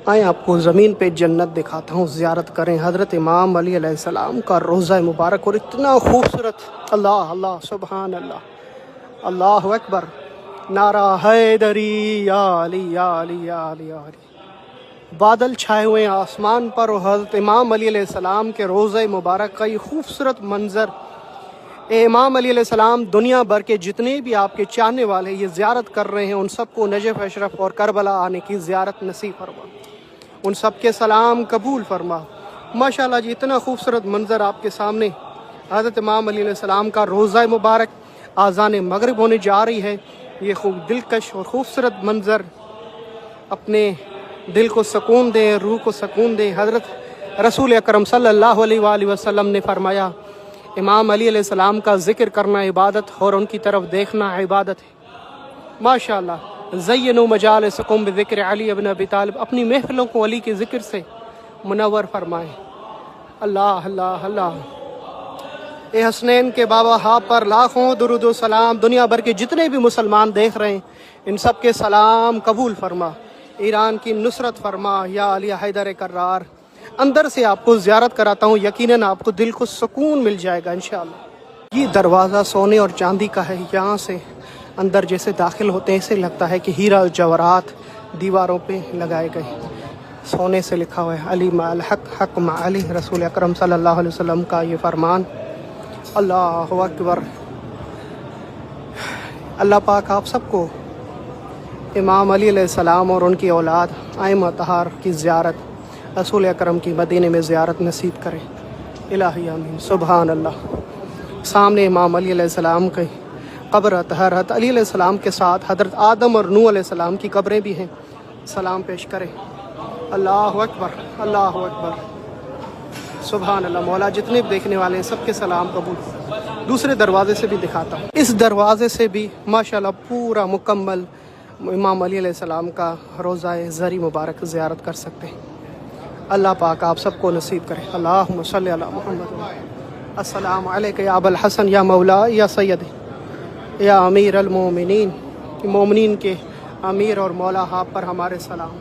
آئیں آپ کو زمین پہ جنت دکھاتا ہوں، زیارت کریں حضرت امام علی علیہ السلام کا روضہ مبارک، اور اتنا خوبصورت، اللہ اللہ سبحان اللہ، اللہ اکبر، نعرہ حیدری یا علی یا علی یا علی یا علی۔ بادل چھائے ہوئے ہیں آسمان پر، اور حضرت امام علی علیہ السلام کے روضہ مبارک کا یہ خوبصورت منظر۔ اے امام علی علیہ السلام، دنیا بھر کے جتنے بھی آپ کے چاہنے والے یہ زیارت کر رہے ہیں، ان سب کو نجف اشرف اور کربلا آنے کی زیارت نصیب فرما، ان سب کے سلام قبول فرما۔ ماشاءاللہ جی، اتنا خوبصورت منظر آپ کے سامنے، حضرت امام علی علیہ السلام کا روضہ مبارک، آذان مغرب ہونے جا رہی ہے۔ یہ خوب دلکش اور خوبصورت منظر اپنے دل کو سکون دے، روح کو سکون دے۔ حضرت رسول اکرم صلی اللہ علیہ وآلہ وسلم نے فرمایا، امام علی علیہ السلام کا ذکر کرنا عبادت، اور ان کی طرف دیکھنا عبادت ہے۔ ماشاءاللہ، زینوا مجالسکم بذکر علی ابن ابی طالب، اپنی محفلوں کو علی کے ذکر سے منور فرمائیں۔ اللہ اللہ اللہ۔ اے حسنین کے بابا، آپ پر لاکھوں درود و سلام، دنیا بھر کے جتنے بھی مسلمان دیکھ رہے ہیں ان سب کے سلام قبول فرما، ایران کی نصرت فرما یا علی حیدر کرار۔ اندر سے آپ کو زیارت کراتا ہوں، یقیناً آپ کو دل کو سکون مل جائے گا انشاءاللہ۔ یہ دروازہ سونے اور چاندی کا ہے، یہاں سے اندر جیسے داخل ہوتے ہیں اسے لگتا ہے کہ ہیرا جواہرات دیواروں پہ لگائے گئے، سونے سے لکھا ہوا ہے علی مع الحق حق مع علی، رسول اکرم صلی اللہ علیہ وسلم کا یہ فرمان۔ اللہ اکبر۔ اللہ پاک آپ سب کو امام علی علیہ السلام اور ان کی اولاد ائمہ طہار کی زیارت، رسول اکرم کی مدینے میں زیارت نصیب کرے، الہی آمین۔ سبحان اللہ۔ سامنے امام علی علیہ السلام کی قبر، حضرت علی علیہ السلام کے ساتھ حضرت آدم اور نوح علیہ السلام کی قبریں بھی ہیں، سلام پیش کرے۔ اللہ اکبر، اللہ اکبر، سبحان اللہ۔ مولا جتنے بھی دیکھنے والے ہیں سب کے سلام قبول۔ دوسرے دروازے سے بھی دکھاتا ہوں، اس دروازے سے بھی ماشاءاللہ پورا مکمل امام علی علیہ السلام کا روضہ زری مبارک زیارت کر سکتے ہیں۔ اللہ پاک آپ سب کو نصیب کرے۔ اللہم صلی علی محمد۔ السلام علیکہ یا ابا الحسن یا مولا یا سید یا امیر المومنین، مومنین کے امیر اور مولا، آپ پر ہمارے سلام،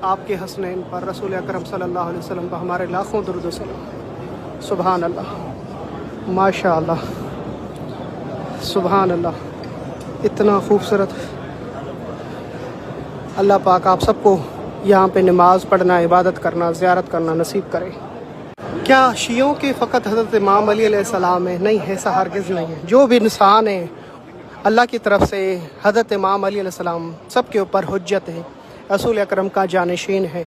آپ کے حسنین پر، رسول اکرم صلی اللہ علیہ وسلم پر ہمارے لاکھوں درود و سلام۔ سبحان اللہ، ماشاء اللہ، سبحان اللہ، اتنا خوبصورت۔ اللہ پاک آپ سب کو یہاں پہ نماز پڑھنا، عبادت کرنا، زیارت کرنا نصیب کرے۔ کیا شیعوں کے فقط حضرت امام علی علیہ السلام ہے؟ نہیں، ایسا ہرگز نہیں ہے۔ جو بھی انسان ہے اللہ کی طرف سے حضرت امام علی علیہ السلام سب کے اوپر حجت ہے، رسول اکرم کا جانشین ہے۔